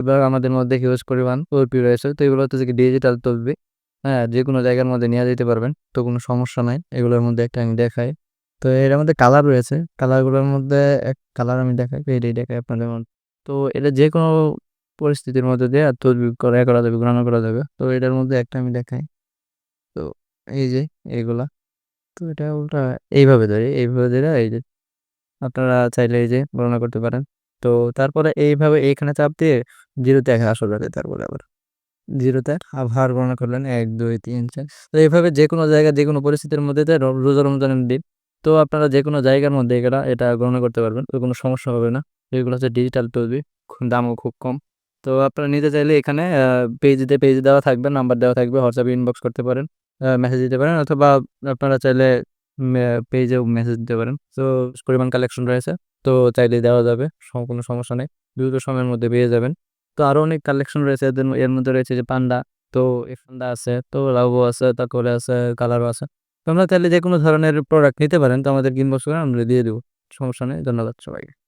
এবার আমাদের মধ্যে হিউজ পরিমাণ তল্পি রয়েছে। তো এগুলো হচ্ছে কি ডিজিটাল তল্পি। হ্যাঁ, যেকোনো জায়গার মধ্যে নিয়ে যেতে পারবেন। তো কোনো সমস্যা নাই। এগুলোর মধ্যে একটা আমি দেখাই। তো এটার মধ্যে কালার রয়েছে। কালারগুলোর মধ্যে এক কালার আমি দেখাই, এটাই দেখাই আপনাদের তো এটা যেকোনো পরিস্থিতির মধ্যে দিয়ে তৈরি করা যাবে, ঘোরানো করা যাবে। তো এটার মধ্যে একটা আমি দেখাই। তো এই যে এইগুলা। তো এটা উল্টা এইভাবে ধরি, এইভাবে ধরে এই যে আপনারা চাইলে এই যে গণনা করতে পারেন। তো তারপরে এইভাবে এইখানে চাপ দিয়ে 0 তে আসা যাবে। তারপরে আবার 0 তে আবার গণনা করলেন ১, ২, ৩, ৪। তো এইভাবে যেকোনো জায়গায় যেকোনো পরিস্থিতির মধ্যে দিয়ে রোজা রমজানের দিন তো আপনারা যেকোনো জায়গার মধ্যে এটা গণনা করতে পারবেন। তো কোনো সমস্যা হবে না। এগুলো হচ্ছে ডিজিটাল তৈরি, দামও খুব কম। তো আপনারা নিতে চাইলে এখানে পেজ দেওয়া থাকবে, নাম্বার দেওয়া থাকবে। হোয়াটসঅ্যাপে ইনবক্স করতে পারেন, মেসেজ দিতে পারেন, অথবা আপনারা চাইলে পেজেও মেসেজ দিতে পারেন। তো পরিমাণ কালেকশন রয়েছে। তো চাইলে দেওয়া যাবে, কোনো সমস্যা নেই। দ্রুত সময়ের মধ্যে পেয়ে যাবেন। তো আরো অনেক কালেকশন রয়েছে এর মধ্যে রয়েছে যে পান্ডা। তো এই পান্ডা আছে, তো লাভও আছে, তারপরে আছে কালারও আছে। তো আমরা চাইলে যে কোনো ধরনের প্রোডাক্ট নিতে পারেন। তো আমাদের ইনবক্স করে আমরা দিয়ে দেবো, সমস্যা নেই। ধন্যবাদ সবাইকে।